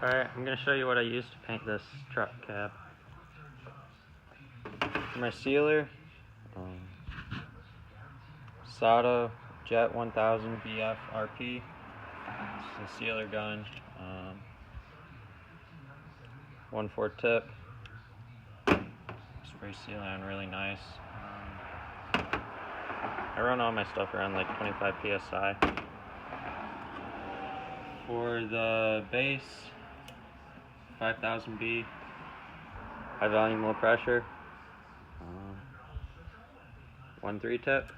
Alright, I'm going to show you what I used to paint this truck cab. For my sealer, Sada Jet 1000 BF RP. It's a sealer gun. 1/4 tip. Spray seal on really nice. I run all my stuff around like 25 psi. For the base, 5000B, high volume, low pressure, 1/3 tip.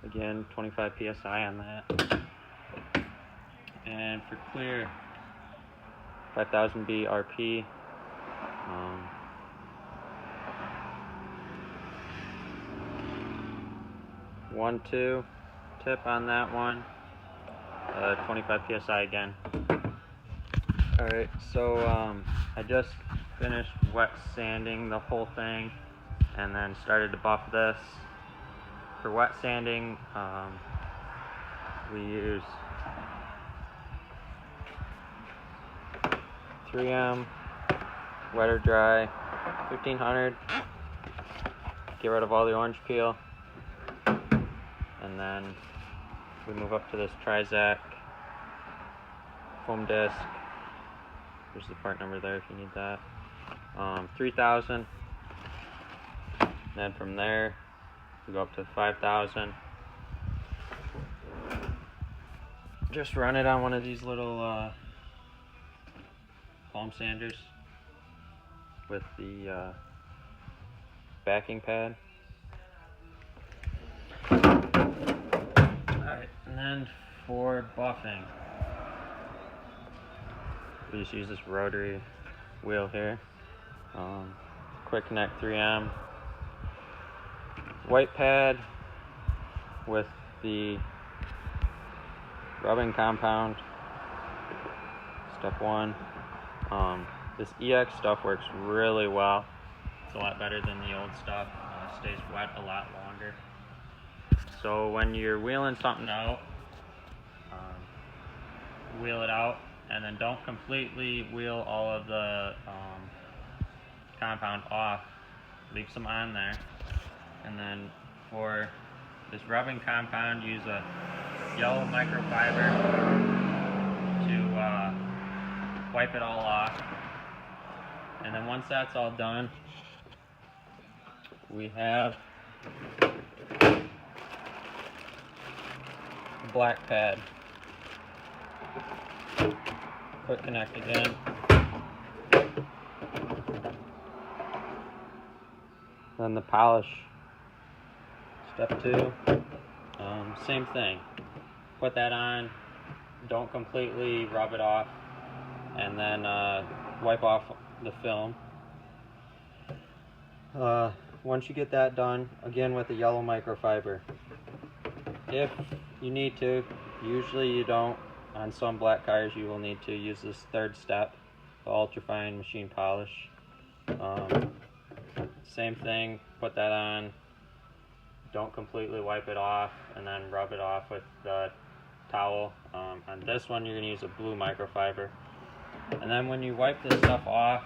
Again, 25 psi on that. And for clear, 5000B RP. 1/2 tip on that one. 25 psi again. Alright, so I just finished wet sanding the whole thing and then started to buff this. For wet sanding, we use 3M wet or dry 1500. Get rid of all the orange peel, and then we move up to this Trizac foam disc. There's the part number there if you need that. 3000. Then from there we go up to 5000. Just run it on one of these little palm sanders with the backing pad. Alright, and then for buffing, we just use this rotary wheel here. Quick Connect 3M. White pad with the rubbing compound. Step 1. This EX stuff works really well. It's a lot better than the old stuff. Stays wet a lot longer. So when you're wheeling something out, wheel it out, and then don't completely wheel all of the compound off. Leave some on there. And then for this rubbing compound, use a yellow microfiber to wipe it all off. And then once that's all done, we have black pad. Quick Connect again. Then the polish. Step 2. Same thing. Put that on. Don't completely rub it off. And then wipe off the film. Once you get that done, again with the yellow microfiber. If you need to, usually you don't. On some black cars you will need to use this third step, the ultrafine machine polish. Same thing, put that on. Don't completely wipe it off, and then rub it off with the towel. On this one you're going to use a blue microfiber. And then when you wipe this stuff off,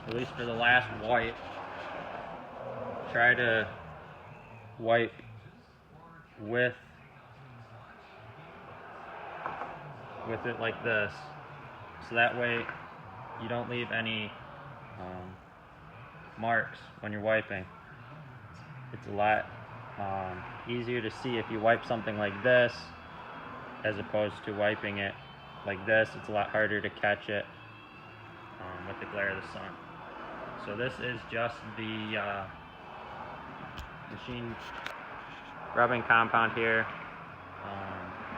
at least for the last wipe, try to wipe with it like this, so that way you don't leave any marks when you're wiping. It's a lot easier to see if you wipe something like this as opposed to wiping it like this. It's a lot harder to catch it with the glare of the sun. So this is just the machine rubbing compound here,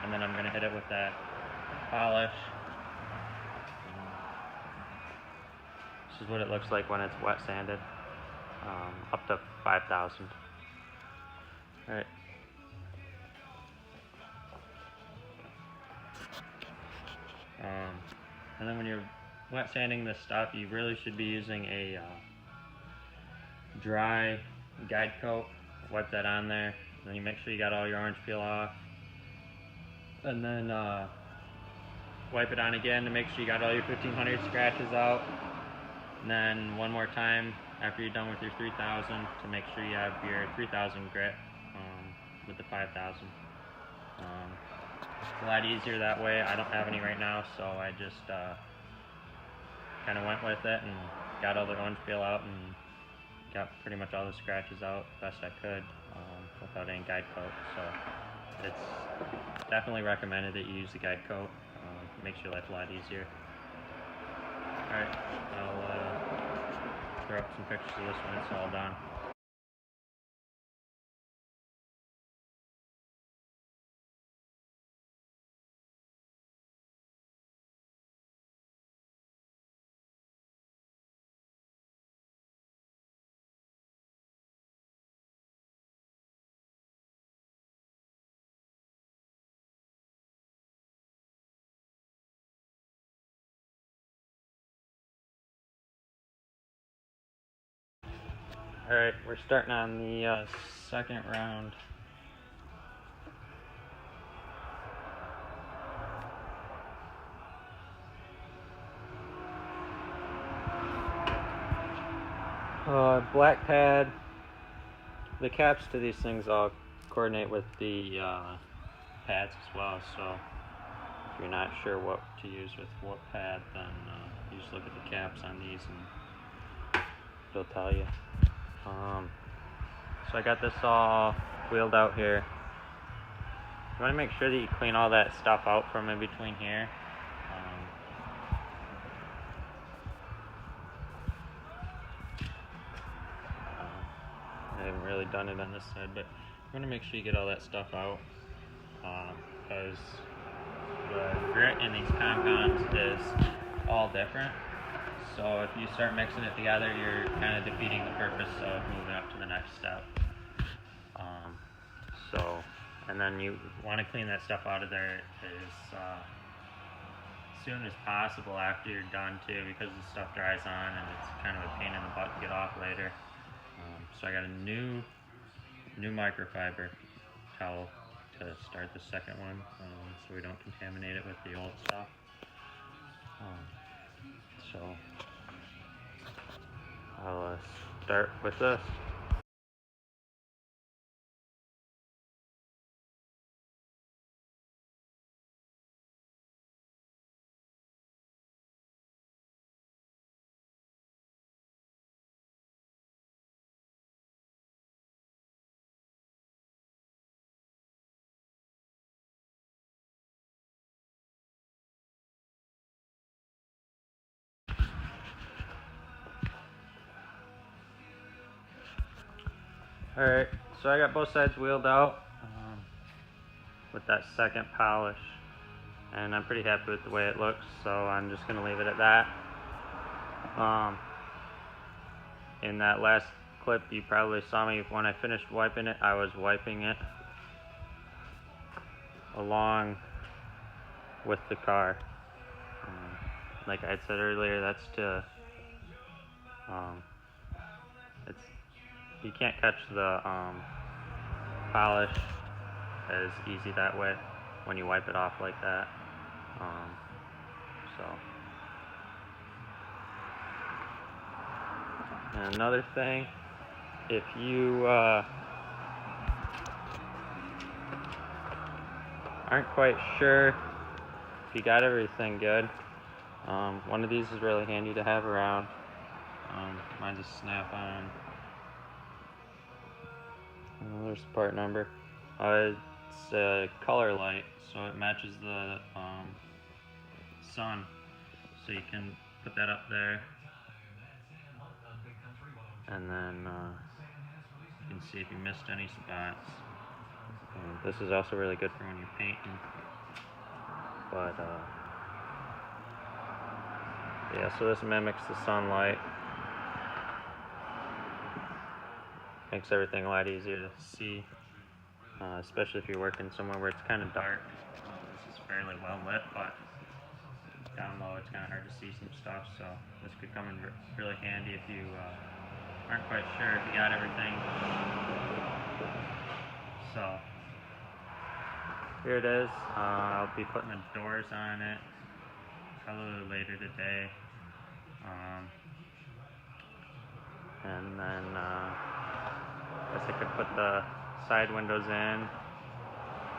and then I'm going to hit it with that polish. This is what it looks like when it's wet sanded, up to 5000. Alright. And then when you're wet sanding this stuff, you really should be using a dry guide coat. Wipe that on there, and then you make sure you got all your orange peel off. And then wipe it on again to make sure you got all your 1500 scratches out. And then one more time after you're done with your 3000 to make sure you have your 3000 grit with the 5000. It's a lot easier that way. I don't have any right now, so I just kind of went with it and got all the orange peel out and got pretty much all the scratches out best I could without any guide coat. So it's definitely recommended that you use the guide coat. Makes your life a lot easier. Alright, I'll throw up some pictures of this when it's all done. Alright, we're starting on the second round. Black pad. The caps to these things all coordinate with the pads as well, so if you're not sure what to use with what pad, then you just look at the caps on these and it'll tell you. So I got this all wheeled out here. You want to make sure that you clean all that stuff out from in between here. I haven't really done it on this side, but you want to make sure you get all that stuff out because the grit in these compounds is all different. So if you start mixing it together, you're kind of defeating the purpose of moving up to the next step. And then you want to clean that stuff out of there as soon as possible after you're done too, because the stuff dries on and it's kind of a pain in the butt to get off later. So I got a new microfiber towel to start the second one, so we don't contaminate it with the old stuff. So I'll start with this. Alright, so I got both sides wheeled out with that second polish, and I'm pretty happy with the way it looks, so I'm just going to leave it at that. In that last clip you probably saw me when I finished wiping it, I was wiping it along with the car. Like I said earlier, that's to you can't catch the polish as easy that way when you wipe it off like that. And another thing, if you aren't quite sure if you got everything good, one of these is really handy to have around. Mine's a snap-on. There's the part number. It's a color light, so it matches the sun. So you can put that up there, and then you can see if you missed any spots. This is also really good for when you're painting. But yeah, so this mimics the sunlight. Makes everything a lot easier to see, especially if you're working somewhere where it's kind of dark. This is fairly well lit, but down low it's kind of hard to see some stuff, so this could come in really handy if you aren't quite sure if you got everything. So here it is. I'll be putting the doors on it probably later today. And then I guess I could put the side windows in,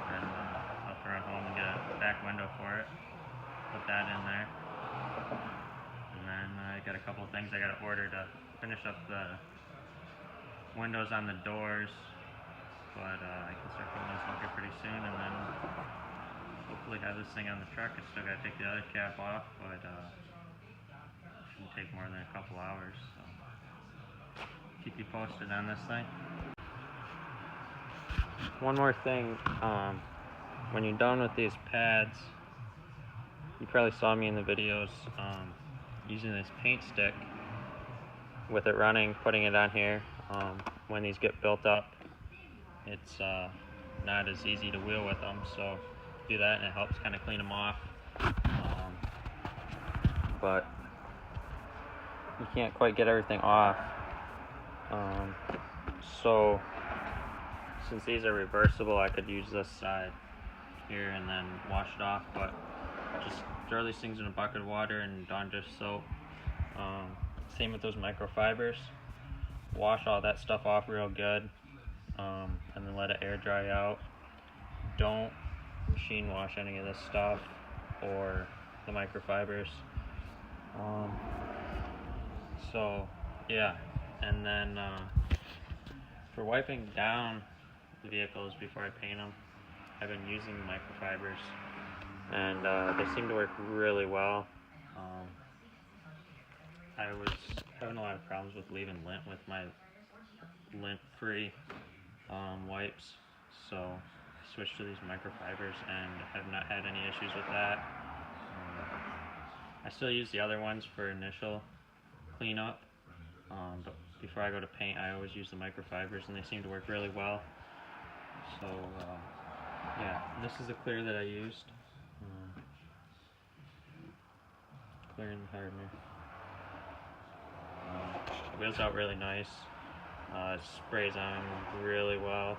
and I'll have to run home and get a back window for it. Put that in there. And then I got a couple of things I got to order to finish up the windows on the doors. But I can start putting those up here pretty soon, and then hopefully have this thing on the truck. I still got to take the other cap off, but shouldn't take more than a couple hours. So keep you posted on this thing. One more thing, when you're done with these pads, you probably saw me in the videos using this paint stick with it running, putting it on here. When these get built up, it's not as easy to wheel with them, so do that and it helps kind of clean them off. But you can't quite get everything off. So since these are reversible, I could use this side here and then wash it off, but just throw these things in a bucket of water and Dawn dish soap. Same with those microfibers. Wash all that stuff off real good, and then let it air dry out. Don't machine wash any of this stuff or the microfibers. So yeah, and then for wiping down the vehicles before I paint them, I've been using microfibers, and they seem to work really well. I was having a lot of problems with leaving lint with my lint-free wipes, so I switched to these microfibers and have not had any issues with that. I still use the other ones for initial cleanup, but before I go to paint, I always use the microfibers, and they seem to work really well. So yeah, this is the clear that I used. Clearing the hardener. It wheels out really nice. It sprays on really well.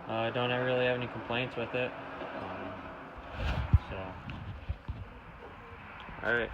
I don't really have any complaints with it. So, alright.